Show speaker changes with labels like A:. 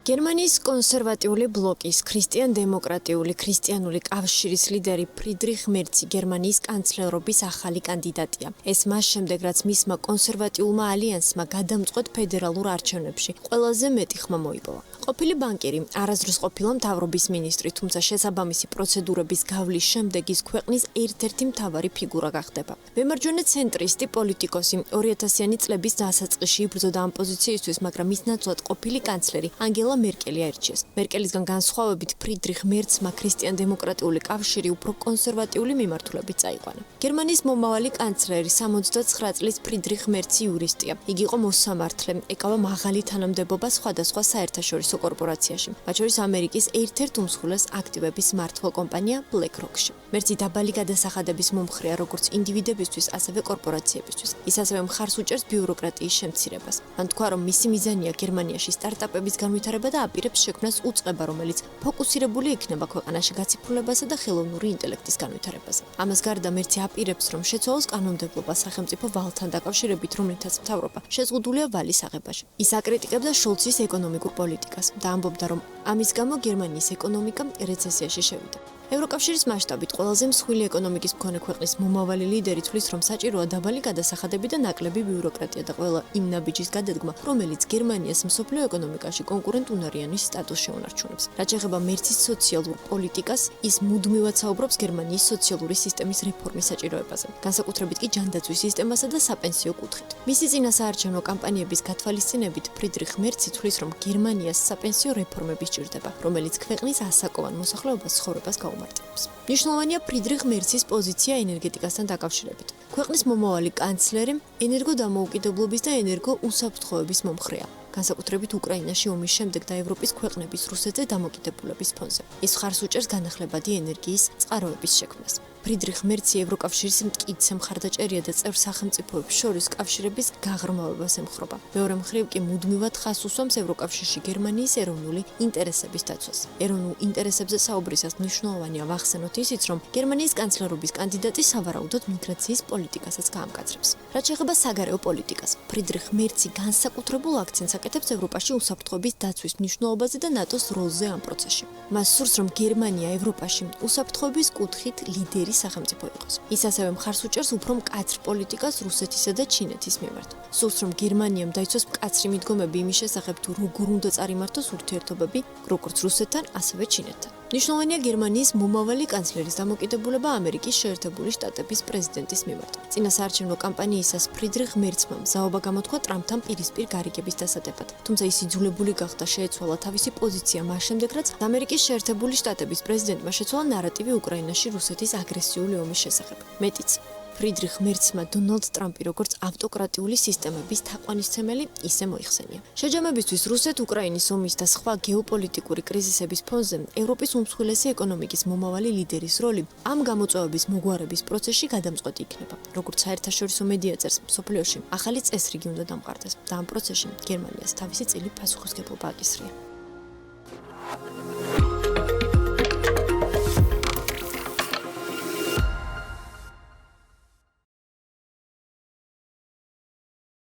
A: გერმანიის კონსერვატიული ბლოკის ქრისტიან-დემოკრატიული ქრისტიანული კავშირის ლიდერი ფრიდრიხ მერცი გერმანიის კანცლერობის ახალი კანდიდატია. ეს მას შემდეგ, რაც მისმა კონსერვატიულმა ალიანსმა გადამწყვეტ ფედერალურ არჩევნებში ყველაზე მეტი ხმა მოიპოვა. ყოფილი ბანკირი, არასდროს ყოფილა მთავრობის მინისტრი, თუმცა შესაბამისი პროცედურების გავლის შემდეგ ის ქვეყნის ერთ-ერთი მთავარი ფიგურა გახდება. მემარჯვენე ცენტრისტი პოლიტიკოსი 2000-იანი წლების დასაწყისში იბრძოდა ამ პოზიციისთვის, მაგრამ მის ნაცვლად ყოფილი კანცლერი ანგელა მერკელი აირჩიეს. მერკელისგან განსხვავებით ფრიდრიხ მერცმა ქრისტიან-დემოკრატიული კავშირი უფრო კონსერვატიული მიმართულებით წაიყვანა. გერმანიის მომავალი კანცლერი 69 წლის ფრიდრიხ მერცი იურისტია. იგი იყო მოსამართლე, ეკავა მაღალი თანამდებობა სხვადასხვა საერთაშორისო კორპორაციაში, მათ შორის ამერიკის ერთ-ერთ უმსხვილეს აქტივების მმართველ კომპანია BlackRock-ში. მერცი დაბალი გადასახადების მომხრეა როგორც ინდივიდებისთვის, ასევე კორპორაციებისთვის. ის ასევე მხარს უჭერს ბიუროკრატიის შემცირებას. მან თქვა, რომ მისი მიზანია გერმანიაში სტარტაპების განვითარება და აპირებს შექმნას უწყება, რომელიც ფოკუსირებული იქნება ქვეყანაში გაციფრულებასა და ხელოვნური ინტელექტის განვითარებაზე. ამას გარდა მერცი აპირებს, რომ შეცვალოს კანონმდებლობა სახელმწიფო ვალთან დაკავშირებით, რომლითაც მთავრობა შეზღუდულია ვალის აღებაში. ის აკრიტიკებდა შოლცის ეკონომიკურ პოლიტიკას და ამბობდა, რომ ამის გამო გერმანიის ეკონომიკა რეცესიაში შევიდა. ევროკავშირის მასშტაბით ყველაზე მსხვილი ეკონომიკის მქონე ქვეყნის მომავალი ლიდერი თვლის, რომ საჭიროა დაბალი გადასახადები და ნაკლები ბიუროკრატია და ყველა იმ ნაბიჯის გადადგმა, რომელიც გერმანიას მსოფლიო ეკონომიკაში კონკურენტუნარიანის სტატუსს შეუნარჩუნებს. რაც შეეხება მერცის სოციალურ პოლიტიკას, ის მუდმივად საუბრობს გერმანიის სოციალური სისტემის რეფორმის საჭიროებაზე, განსაკუთრებით კი ჯანდაცვის სისტემასა და sapensio კუთხით. მისი წინასაარჩევნო კამპანიების გათვალისწინებით ფრიდრიხ მერცი თვლის, რომ გერმანიას sapensio რეფორმები სჭირდება, რომელიც ქვეყნის ასაკოვან მოსახლეობას ცხოვრებას მნიშვნელოვანია ფრიდრიხ მერცის პოზიცია ენერგეტიკასთან დაკავშირებით. ქვეყნის მომავალი კანცლერი ენერგოდამოუკიდებლობის და ენერგოუსაფრთხოების მომხრეა, განსაკუთრებით უკრაინაში ომის შემდეგ და ევროპის ქვეყნების რუსეთზე დამოკიდებულების ფონზე. ის მხარს უჭერს განახლებადი ენერგიის წყაროების შექმნას. ფრიდრიხ მერცი ევროკავშირის მტკიცე მხარდაჭერია და წევრ სახელმწიფოებს შორის კავშირების გაღრმავებას ემხრობა. მეორე მხრივ კი მუდმივად ხაზს უსვამს ევროკავშირში გერმანიის ეროვნული ინტერესების დაცვას. ეროვნულ ინტერესებზე საუბრისას მნიშვნელოვანია ვახსენოთ ისიც, რომ გერმანიის კანცლერობის კანდიდატი სავარაუდოდ მიგრაციის პოლიტიკასაც გაამკაცრებს. რაც შეეხება საგარეო პოლიტიკას, ფრიდრიხ მერცი განსაკუთრებულ აქცენტს აკეთებს ევროპაში უსაფრთხოების დაცვის მნიშვნელობაზე და ნატოს როლზე ამ პროცესში. მას სურს, რომ გერმანია ევროპაში უსაფრთხოების კუთხით ლიდერი სახელმწიფო იყოს. ის ასევე მხარს უჭერს უფრო მკაცრ პოლიტიკას რუსეთისა და ჩინეთის მიმართ. სურს, რომ გერმანიამ დაიცვას მკაცრი მიდგომები იმის შესახებ, თუ როგორ უნდა წარიმართოს ურთიერთობები როგორც რუსეთთან, ასევე ჩინეთთან. მნიშვნელოვანია გერმანიის მომავალი კანცლერის დამოკიდებულება ამერიკის შეერთებული შტატების პრეზიდენტის მიმართ. წინასაარჩევნო კამპანიისას ფრიდრიხ მერცმა მზაობა გამოთქვა ტრამპთან პირისპირ გარიგების დასადებად. თუმცა ის იძულებული გახდა შეეცვალა თავისი პოზიცია მას შემდეგ, რაც ამერიკის შეერთებული შტატების პრეზიდენტმა შეცვალა ნარატივი უკრაინაში რუსეთის აგრესიული ომის შესახებ. მეტიც, ფრიდრიხ მერცმა დონალდ ტრამპი როგორც ავტოკრატიული სისტემების თაყვანისცემელი ისე მოიხსენია. შეჯამებისთვის რუსეთ-უკრაინის ომის და სხვა გეოპოლიტიკური კრიზისების ფონზე ევროპის უმსხვილესი ეკონომიკის მომავალი ლიდერის როლი ამ გამოწვევების მოგვარების პროცესში გადამწყვეტი იქნება. როგორც საერთაშორისო მედია წერს, მსოფლიოში ახალი წესრიგი უნდა დამყარდეს და ამ პროცესში გერმანიას თავისი წილი პასუხისმგებლობა აკისრია.